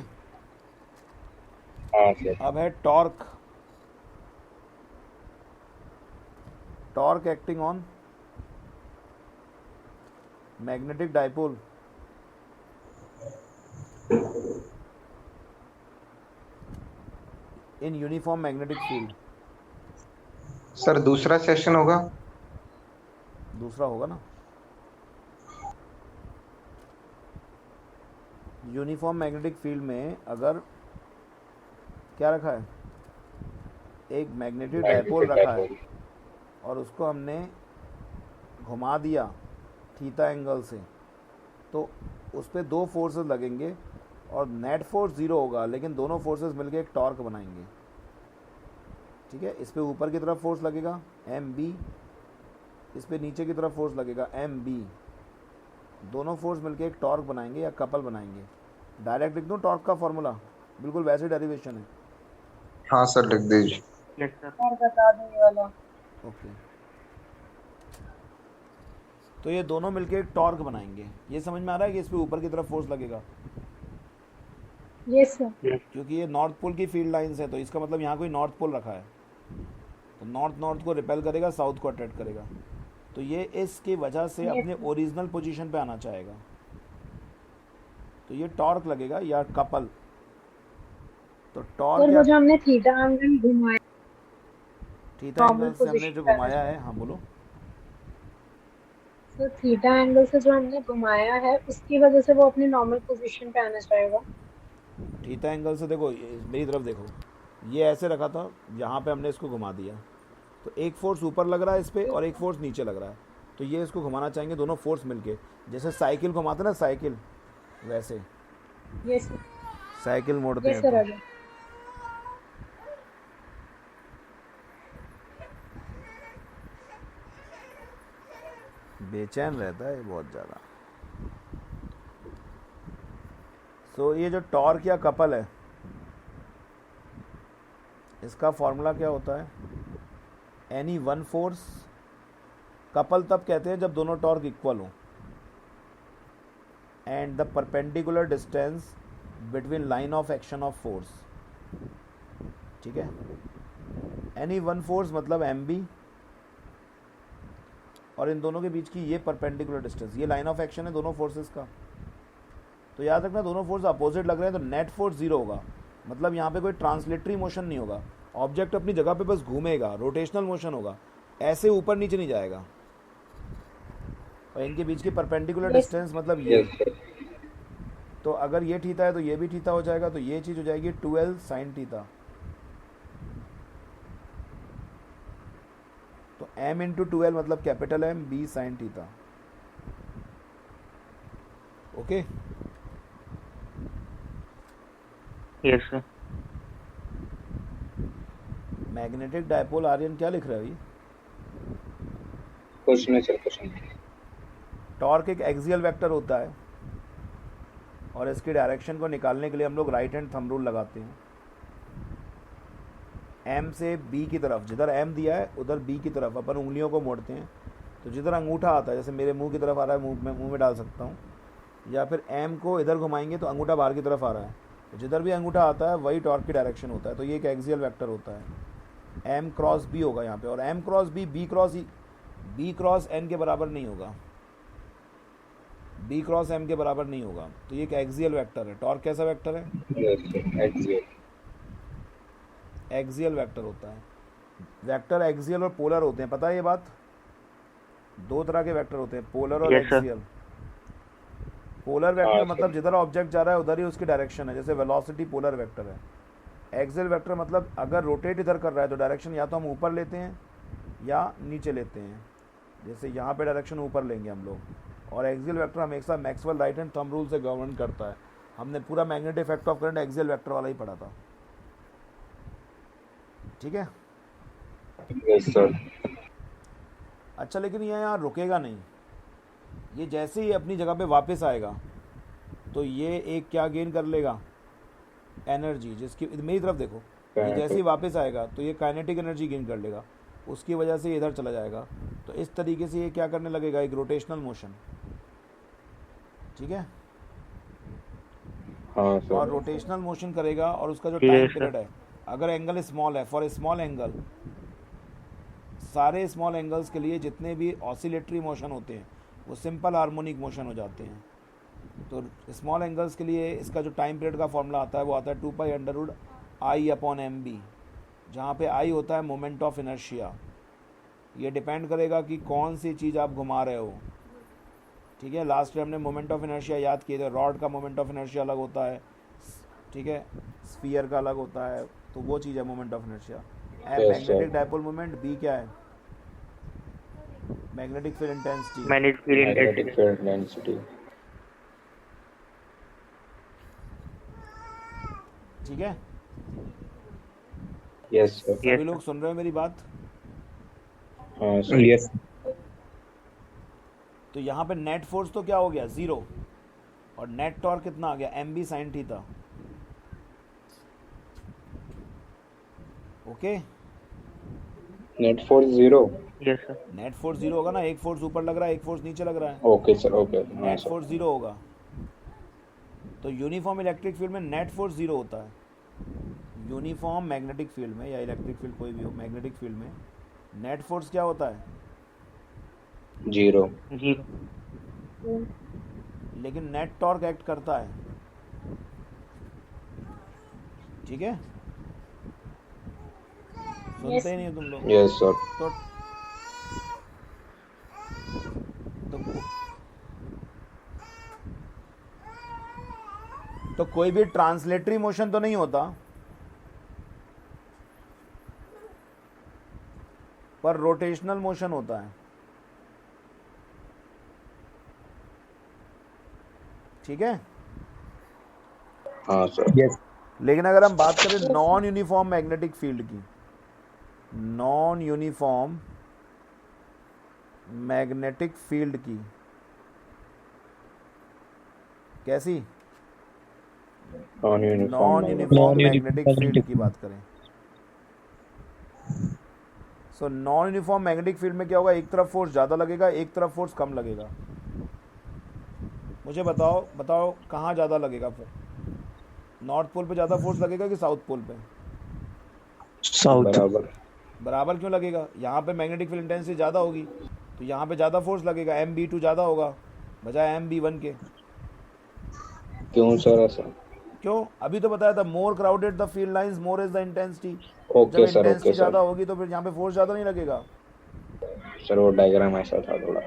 हाँ सर। अब है torque. Torque acting on magnetic dipole. In uniform magnetic field. Sir दूसरा सेशन होगा। दूसरा होगा ना, यूनिफॉर्म मैग्नेटिक फील्ड में अगर क्या रखा है, एक मैग्नेटिक डाइपोल रखा है और उसको हमने घुमा दिया थीटा एंगल से, तो उस पर दो फोर्सेस लगेंगे और नेट फोर्स 0 होगा, लेकिन दोनों फोर्सेस मिलकर एक टॉर्क बनाएंगे। ठीक है, इस पे ऊपर की तरफ फोर्स लगेगा एम बी, इस पे नीचे की तरफ फोर्स लगेगा एम बी। दोनों फोर्स मिलकर एक टॉर्क बनाएंगे या कपल बनाएंगे। डायरेक्ट लिख दूँ टॉर्क का फॉर्मूला? बिल्कुल वैसे डेरिवेशन है। हाँ सर लिख दीजिए। Yes sir. और बता दो ये वाला। ओके, तो ये दोनों मिलकर एक टॉर्क बनाएंगे। ये समझ में आ रहा है कि इस पे ऊपर की तरफ फोर्स लगेगा, यस सर। क्योंकि ये नॉर्थ पोल की फील्ड लाइंस है, तो इसका मतलब यहाँ कोई नॉर्थ पोल रखा है, तो नॉर्थ को रिपेल करेगा, साउथ को अट्रैक्ट करेगा। तो ये इसकी वजह से अपने ओरिजिनल पोजीशन पे आना चाहेगा, तो ये टॉर्क लगेगा या कपल। तो सर टॉर्क वो या जो हमने थीटा एंगल घुमाया, थीटा normal एंगल से हमने position जो पे घुमाया है, हाँ बोलो। सर थीटा एंगल से जो हमने घुमाया है उसकी वजह से वो अपनी नॉर्मल पोजीशन पे आना चाहेगा। थीटा एंगल से देखो, मेरी तरफ देखो, ये ऐसे रखा था, यहाँ पे हमने इसको घुमा दिया, तो एक फोर्स ऊपर लग रहा है इस पे और एक फोर्स नीचे लग रहा है, तो ये इसको घुमाना चाहेंगे दोनों फोर्स मिलके, जैसे साइकिल घुमाते ना साइकिल, वैसे यस सर, साइकिल मोड़ते यस हैं सर अपन। आगे। बेचैन रहता है ये बहुत ज़्यादा। सो ये जो टॉर्क या कपल है, इसका फॉर्मूला क्या होता है? एनी वन फोर्स, कपल तब कहते हैं जब दोनों टॉर्क इक्वल हो, and the perpendicular distance between line of action of force. ठीक है, एनी वन फोर्स मतलब एम बी, और इन दोनों के बीच की ये परपेंडिकुलर डिस्टेंस, ये लाइन ऑफ एक्शन है दोनों फोर्सेस का। तो याद रखना दोनों फोर्स अपोजिट लग रहे हैं तो नेट फोर्स जीरो होगा, मतलब यहाँ पे कोई ट्रांसलेटरी मोशन नहीं होगा, ऑब्जेक्ट अपनी जगह पे बस घूमेगा, रोटेशनल मोशन होगा, ऐसे ऊपर नीचे नहीं जाएगा। और इनके बीच की परपेंडिकुलर डिस्टेंस मतलब ये, तो अगर ये थीटा है तो ये भी थीटा हो जाएगा, तो ये चीज़ हो जाएगी 2L साइन थीटा। तो m इंटू 2L मतलब capital M B sine theta. Okay, yes sir. Magnetic dipole Aryan क्या लिख रहे हो ये? कुछ नहीं सर, कुछ नहीं। टॉर्क एक एक्सियल वेक्टर होता है और इसकी डायरेक्शन को निकालने के लिए हम लोग राइट हैंड थंब रूल लगाते हैं। M से B की तरफ, जिधर M दिया है उधर B की तरफ अपन उंगलियों को मोड़ते हैं, तो जिधर अंगूठा आता है, जैसे मेरे मुंह की तरफ आ रहा है, मुंह में डाल सकता हूँ, या फिर M को इधर घुमाएंगे तो अंगूठा बाहर की तरफ आ रहा है, तो जिधर भी अंगूठा आता है वही टॉर्क की डायरेक्शन होता है। तो ये एक एक्सियल वेक्टर होता है, M क्रॉस B होगा यहाँ पे, और M cross B B cross N के बराबर नहीं होगा, B क्रॉस M के बराबर नहीं होगा। तो ये एक एक्सियल वेक्टर है। टॉर्क कैसा वेक्टर है? Yes sir, axial. Axial vector होता है। वेक्टर एक्सियल और पोलर होते हैं, पता है ये बात? दो तरह के वेक्टर होते हैं, पोलर और Yes, sir. Axial. Polar vector हाँ, मतलब sir. जिधर ऑब्जेक्ट जा रहा है उधर ही उसकी डायरेक्शन है, जैसे वेलोसिटी पोलर वेक्टर है। एक्सियल वेक्टर मतलब अगर रोटेट इधर कर रहा है तो डायरेक्शन या तो हम ऊपर लेते हैं या नीचे लेते हैं, जैसे यहाँ पे डायरेक्शन ऊपर लेंगे हम लोग। और एक्सियल वेक्टर हमेशा Maxwell right hand thumb rule से गवर्न करता है। हमने पूरा magnetic effect of current axial vector वाला ही पढ़ा था, ठीक है? Yes sir. अच्छा, लेकिन ये यहाँ रुकेगा नहीं, ये जैसे ही अपनी जगह पे वापस आएगा तो ये एक क्या गेन कर लेगा? एनर्जी, जिसकी मेरी तरफ देखो, ये जैसे ही वापस आएगा तो ये काइनेटिक एनर्जी गेन कर लेगा, उसकी वजह से ये इधर चला जाएगा। तो इस तरीके से ये क्या करने लगेगा? एक रोटेशनल मोशन, ठीक है? हाँ और सर। रोटेशनल मोशन करेगा और उसका जो Yes, टाइम sir. पीरियड है, अगर एंगल स्मॉल है, फॉर स्मॉल एंगल, सारे स्मॉल एंगल्स के लिए जितने भी ऑसिलेटरी मोशन होते हैं वो सिंपल हार्मोनिक मोशन हो जाते हैं। तो स्मॉल एंगल्स के लिए इसका जो टाइम पीरियड का फॉर्मूला आता है वो आता है 2π√I/MB, जहाँ पे I होता है मोमेंट ऑफ इनर्शिया। ये डिपेंड करेगा कि कौन सी चीज़ आप घुमा रहे हो, ठीक है? लास्ट टाइम हमने मोमेंट ऑफ इनर्शिया याद किए थे, रॉड का मोमेंट ऑफ इनर्शिया अलग होता है, ठीक है, स्फीयर का अलग होता है, तो वो चीज़ है moment of inertia. Magnetic dipole moment B क्या है? Magnetic field intensity. Magnetic field magnetic intensity. Field density. ठीक है, यस सर। Yes, सभी लोग सुन रहे हो मेरी बात? हाँ सर। यस तो यहाँ पे नेट फोर्स तो क्या हो गया? ज़ीरो, और नेट टॉर्क कितना आ गया? M B sine theta. Okay, net force 0। Yes sir. Net force zero होगा ना, एक फोर्स ऊपर लग रहा है एक फोर्स नीचे लग रहा है, ओके सर, ओके। हाँ नेट सर। फोर्स जीरो होगा। तो यूनिफॉर्म इलेक्ट्रिक फील्ड में नेट फोर्स जीरो होता है। यूनिफॉर्म मैग्नेटिक फील्ड में या इलेक्ट्रिक फील्ड कोई भी हो, मैग्नेटिक फील्ड में नेट फोर्स क्या होता है? 0। 0। लेकिन नेट टॉर्क एक्ट करता है, ठीक है? सुनते ही नहीं हो तुम लोग। Yes sir. तो तो कोई भी ट्रांसलेटरी मोशन तो नहीं होता, पर रोटेशनल मोशन होता है, ठीक है। हाँ सर। यस लेकिन अगर हम बात करें नॉन यूनिफॉर्म मैग्नेटिक फील्ड की, नॉन यूनिफॉर्म मैग्नेटिक फील्ड की, कैसी? Non non uniform uniform magnetic field की बात करें, so non uniform magnetic field में क्या होगा, एक तरफ फोर्स ज़्यादा लगेगा, एक तरफ फोर्स कम लगेगा। मुझे बताओ बताओ कहाँ ज़्यादा लगेगा? नॉर्थ पोल पे ज़्यादा फोर्स लगेगा कि साउथ पोल पे? साउथ। बराबर। बराबर क्यों लगेगा? यहाँ पे मैग्नेटिक फील्ड इंटेंसिटी ज़्यादा होगी तो यहाँ पे ज़्यादा फोर्स लगेगा, MB2 ज़्यादा होगा बजाय MB1 के। क्यों सर ऐसा? क्यों? अभी तो बताया था, more crowded the field lines more is the intensity. जब ओके सर, ओके इंटेंसिटी ज़्यादा सर। होगी तो फिर यहाँ पे फोर्स ज़्यादा नहीं लगेगा। सर वो डायग्राम ऐसा था थोड़ा।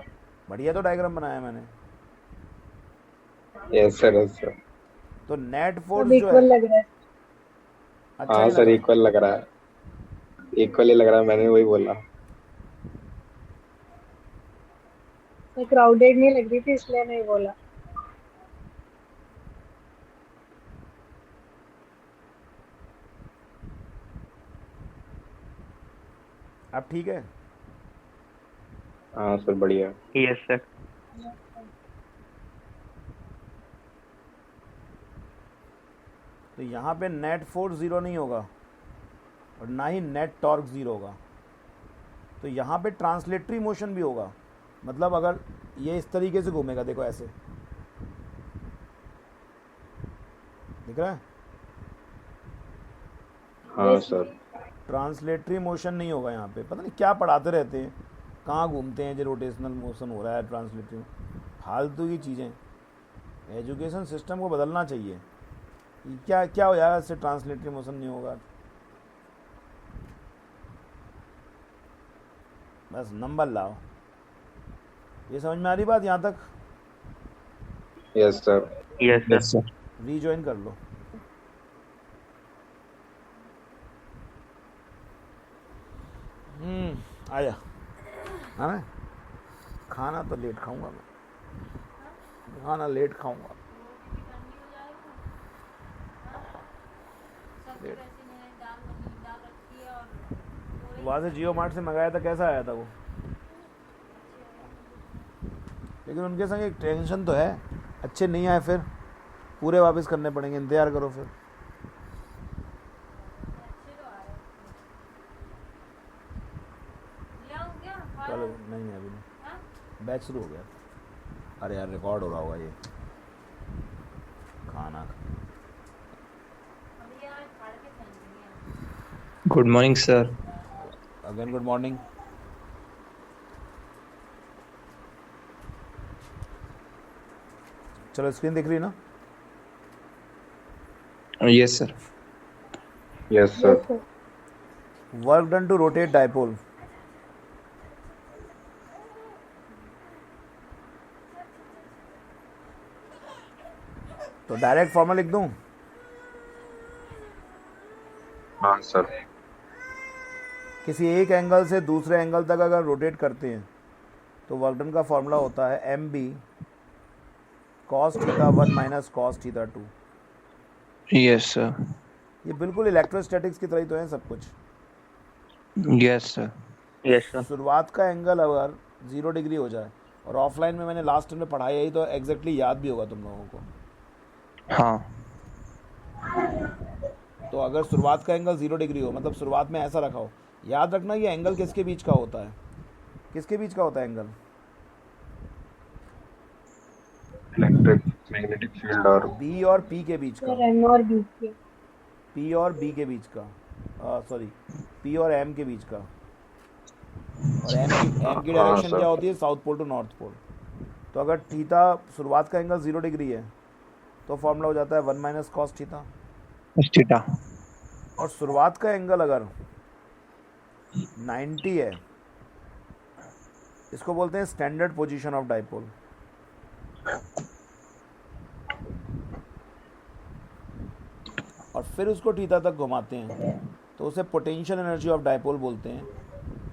बढ़िया तो डायग्राम बनाया मैंने। Yes sir, yes sir. तो नेट फोर्स सब जो इक्वल है, लग रहा है। अच्छा हाँ नहीं सर, लग रहा? इक्वल लग रहा है, इक्वल ही लग रहा है, मैंने वही बोला। मैं क्राउडेड नहीं लग रही थी इसलिए नहीं बोला। अब ठीक है। हाँ सर, बढ़िया। Yes sir. तो यहाँ पे नेट फोर्स ज़ीरो नहीं होगा और ना ही नेट टॉर्क ज़ीरो होगा, तो यहाँ पे ट्रांसलेटरी मोशन भी होगा। मतलब अगर ये इस तरीके से घूमेगा, देखो ऐसे, दिख रहा है? हाँ सर। ट्रांसलेटरी मोशन नहीं होगा यहाँ पे। पता नहीं क्या पढ़ाते रहते हैं, कहाँ घूमते हैं जो रोटेशनल मोशन हो रहा है, ट्रांसलेटरी, फालतू की चीज़ें। एजुकेशन सिस्टम को बदलना चाहिए। ये क्या क्या हो जाएगा इससे? ट्रांसलेटरी मोशन नहीं होगा, बस नंबर लाओ। ये समझ में आ रही बात यहाँ तक? Yes sir. Yes yes sir. Sir. Rejoin कर लो। आया है ना? खाना तो लेट खाऊंगा मैं, खाना लेट खाऊंगा। वहाँ से जियो मार्ट से मंगाया था, कैसा आया था वो? लेकिन उनके संग एक टेंशन तो है, अच्छे नहीं आए फिर पूरे वापस करने पड़ेंगे, इंतज़ार करो फिर। चलो नहीं अभी नहीं, बैच शुरू हो गया। अरे यार रिकॉर्ड हो रहा होगा ये खाना। Good morning sir. Again good morning. चलो स्क्रीन दिख रही है ना? Yes sir. Yes sir. Work done to rotate dipole. तो डायरेक्ट फॉर्मूला लिख दूं? हाँ सर। किसी एक एंगल से दूसरे एंगल तक अगर रोटेट करते हैं तो वर्क डन का फॉर्मूला होता है MB cos theta 1 minus cos theta 2। Yes sir. ये बिल्कुल इलेक्ट्रोस्टैटिक्स की तरह ही तो है सब कुछ। Yes sir. Yes sir. शुरुआत का एंगल अगर 0 डिग्री हो जाए, और ऑफलाइन में मैंने लास्ट में पढ़ाया यही, तो एग्जैक्टली याद भी होगा तुम लोगों को। हाँ। तो अगर शुरुआत का एंगल 0 डिग्री हो, मतलब शुरुआत में ऐसा रखा हो, याद रखना ये एंगल किसके बीच का होता है? किसके बीच का होता है एंगल? इलेक्ट्रिक मैग्नेटिक फील्ड और B और P के बीच का। M और B के। P और B के बीच का, सॉरी P और M के बीच का। और M की डायरेक्शन सर। क्या होती है? South pole to north pole. तो अगर थीटा शुरुआत का एंगल 0 डिग्री है तो फॉर्मूला हो जाता है 1 माइनस कॉस थीटा। थीटा। और शुरुआत का एंगल अगर 90 है, इसको बोलते हैं स्टैंडर्ड पोजीशन ऑफ डाइपोल। और फिर उसको थीटा तक घुमाते हैं तो उसे पोटेंशियल एनर्जी ऑफ डाइपोल बोलते हैं।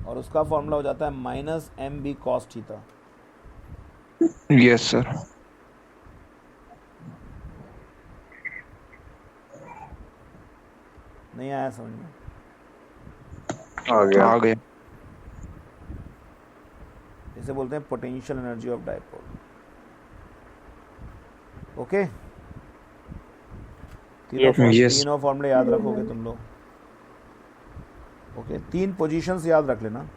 और उसका फॉर्मूला हो जाता है minus M B cos theta. Yes sir. नहीं आया समझ में? आ गया। आ गया। इसे बोलते हैं potential energy of dipole. Okay, Yes, yes. तीनों फॉर्मूले याद रखोगे तुम लोग। ओके, 3 पोजीशंस याद रख लेना,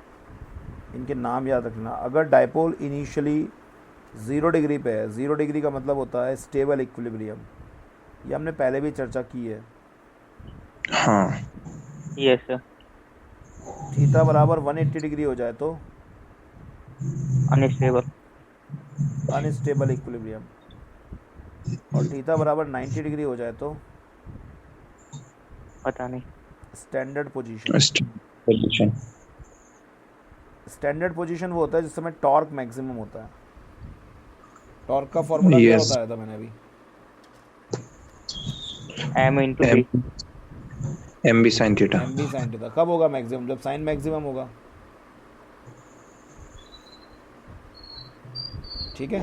इनके नाम याद रख लेना। अगर डाइपोल इनिशियली 0 डिग्री पे है, 0 डिग्री का मतलब होता है स्टेबल इक्विलिब्रियम, ये हमने पहले भी चर्चा की है। हाँ। Yes sir. थीटा बराबर 180 डिग्री हो जाए तो अनस्टेबल। अनस्टेबल इक्विलिब्रियम, और थीटा बराबर 90 डिग्री हो जाए तो पता नहीं। Standard position. Position. Standard position वो होता है जिस समय टॉर्क मैक्सिमम होता है। टॉर्क का फॉर्मूला क्या Yes. बताया था मैंने अभी? M into B. M B sine theta. M B sine theta. कब होगा मैक्सिमम? जब साइन मैक्सिमम होगा। ठीक है,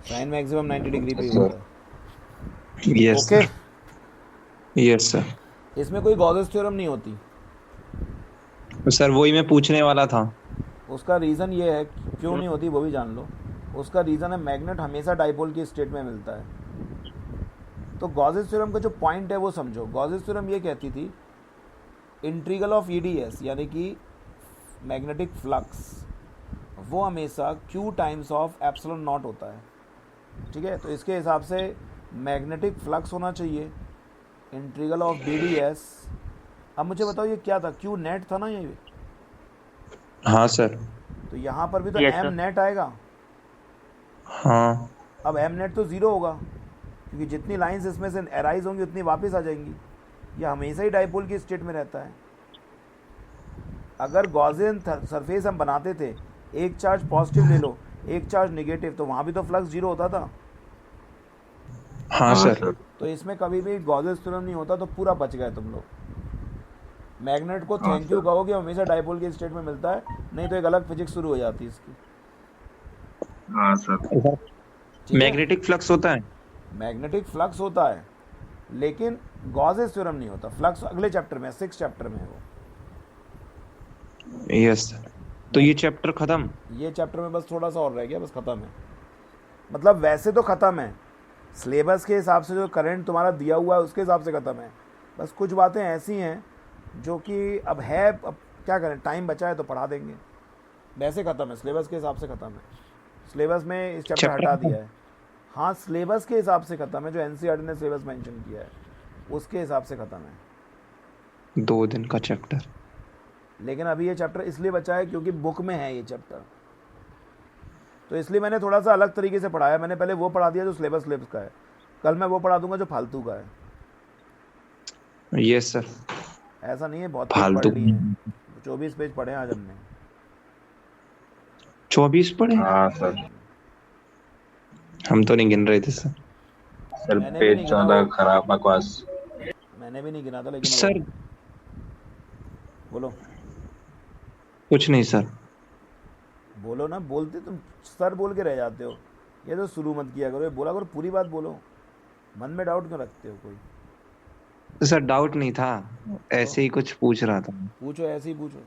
साइन मैक्सिमम 90 डिग्री पे ही होता है। Yes okay, sir. Yes sir. इसमें कोई गॉसेस थ्योरम नहीं होती। सर वही मैं पूछने वाला था। उसका रीज़न ये है, क्यों नहीं होती वो भी जान लो। उसका रीज़न है मैग्नेट हमेशा डाइपोल की स्टेट में मिलता है। तो गॉसेस थ्योरम का जो पॉइंट है वो समझो। गॉसेस थ्योरम ये कहती थी इंटीग्रल ऑफ ईडीएस यानी कि मैग्नेटिक फ्लक्स वो हमेशा Q times of epsilon not होता है। ठीक है, तो इसके हिसाब से मैग्नेटिक फ्लक्स होना चाहिए इंटीग्रल ऑफ BDS। अब मुझे बताओ ये क्या था? Q नेट था ना ये? हाँ सर। तो यहाँ पर भी तो Yes, M sir. नेट आएगा। हाँ। अब M नेट तो ज़ीरो होगा क्योंकि जितनी लाइंस इसमें से एराइज होंगी उतनी वापस आ जाएंगी। यह हमेशा ही डाइपोल की स्टेट में रहता है। अगर गॉसियन सरफेस हम बनाते थे, एक चार्ज पॉजिटिव ले लो, एक चार्ज नेगेटिव, तो वहाँ भी तो फ्लक्स जीरो होता था। हाँ सर। तो इसमें कभी भी गॉसेस थ्योरम नहीं होता, तो पूरा बच गए तुम लोग। मैग्नेट को थैंक यू कहो कि हमेशा डाइपोल की स्टेट में मिलता है, नहीं तो एक अलग फिजिक्स शुरू हो जाती है इसकी। हाँ सर। ठीक है? मैग्नेटिक फ्लक्स होता है। मैग्नेटिक फ्लक्स होता है लेकिन गॉसेस थ्योरम नहीं होता। फ्लक्स अगले चैप्टर में, 6 चैप्टर में है वो। Yes sir. तो ये चैप्टर खत्म। ये चैप्टर में बस थोड़ा सा और रह गया, बस खत्म है। मतलब वैसे तो खत्म है, सिलेबस के हिसाब से जो करंट तुम्हारा दिया हुआ है उसके हिसाब से खत्म है। बस कुछ बातें ऐसी हैं जो कि अब है, अब क्या करें, टाइम बचा है तो पढ़ा देंगे। वैसे खत्म है, सिलेबस के हिसाब से खत्म है। सिलेबस में इस चैप्टर हटा दिया है। हाँ, सिलेबस के हिसाब से खत्म है, जो एनसीईआरटी ने सिलेबस मेंशन किया है उसके हिसाब से खत्म है। 2 दिन का चैप्टर। लेकिन अभी ये चैप्टर इसलिए बचा है क्योंकि बुक में है ये चैप्टर, तो इसलिए मैंने थोड़ा सा अलग तरीके से पढ़ाया। मैंने पहले वो पढ़ा दिया जो सिलेबस का है, कल मैं वो पढ़ा दूंगा जो फालतू का है। Yes sir. ऐसा नहीं है बहुत फालतू। पढ़ लिए हैं, 24 पेज पढ़े हैं आज हमने। 24 पढ़े? हाँ सर। हम तो नहीं गिन रहे थे सर। सर मैंने भी पेज नहीं 14 गिना। खराब बकवास। मैंने भी नहीं गिना था लेकिन सर बोलो कुछ नहीं सर। बोलो ना, बोलते तुम सर बोल के रह जाते हो। ये तो शुरू मत किया करो, ये बोला करो, पूरी बात बोलो। मन में डाउट क्यों रखते हो? कोई सर डाउट नहीं था, ऐसे ही कुछ पूछ रहा था पूछो, ऐसे ही पूछो।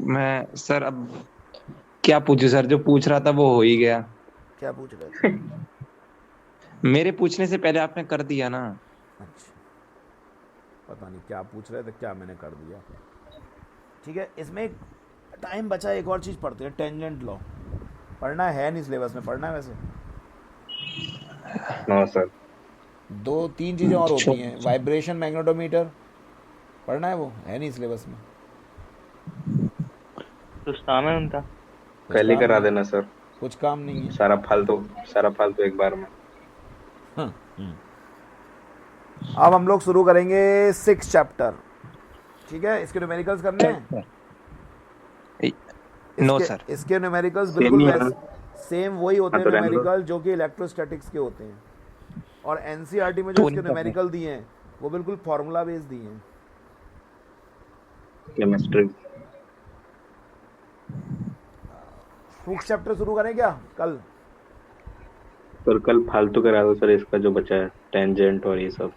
मैं। सर अब क्या पूछूं सर? जो पूछ रहा था वो हो ही गया। क्या पूछ रहे थे? मेरे पूछने से पहले आपने कर दिया ना। अच्छा, पता नहीं क्या पूछ रहे थे, क्या मैंने कर दिया। ठीक है, इसमें एक टाइम बचा, एक और चीज़ पढ़ते हैं, टेंजेंट लॉ। पढ़ना है नहीं सिलेबस में, पढ़ना है वैसे। No sir. 2-3 चीज़ें और होती हैं, वाइब्रेशन मैग्नेटोमीटर पढ़ना है, वो है नहीं सिलेबस में। कुछ काम है उनका। पहले करा देना सर, कुछ काम नहीं है। सारा फालतू एक बार में। अब हम लोग शुरू करेंगे 6 चैप्टर। ठीक है, इसके न्यूमेरिकल्स करने हैं। No sir. इसके न्यूमेरिकल्स बिल्कुल Same सेम वही होते हैं हाँ, तो रहने दो। न्यूमेरिकल जो कि इलेक्ट्रोस्टैटिक्स के होते हैं। और एनसीईआरटी में जो तो इसके नहीं न्यूमेरिकल दिए हैं वो बिल्कुल फार्मूला बेस्ड दिए हैं। केमिस्ट्री। फूक्स चैप्टर शुरू करें क्या कल? सर कल फालतू करा दो सर, इसका जो बचा है टेंजेंट और ये सब।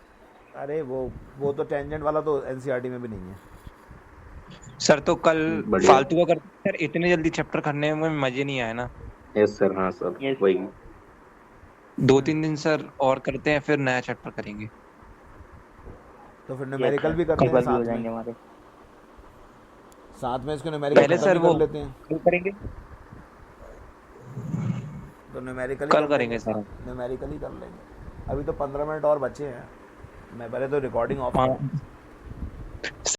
अरे वो तो टेंजेंट वाला तो एनसीईआरटी में भी नहीं है। सर तो कल बढ़िया। फालतू का करते सर, इतने जल्दी चैप्टर करने में मजे नहीं आया ना। यस सर, हाँ सर Yes. वही। 2-3 दिन सर और करते हैं, फिर नया चैप्टर करेंगे। तो फिर न्यूमेरिकल भी करते हैं पेपर भी हो साथ जाएंगे में, हमारे। साथ में इसको न्यूमेरिकल पहले खत्म सर भी कर वो लेते हैं। कल करेंगे, तो न्यूमेरिकल कल करेंगे सर। न्यूमेरिकल ही कर लेंगे। अभी तो 15 मिनट और बचे हैं, मैं पहले तो रिकॉर्डिंग ऑफ हाँ। करूँ।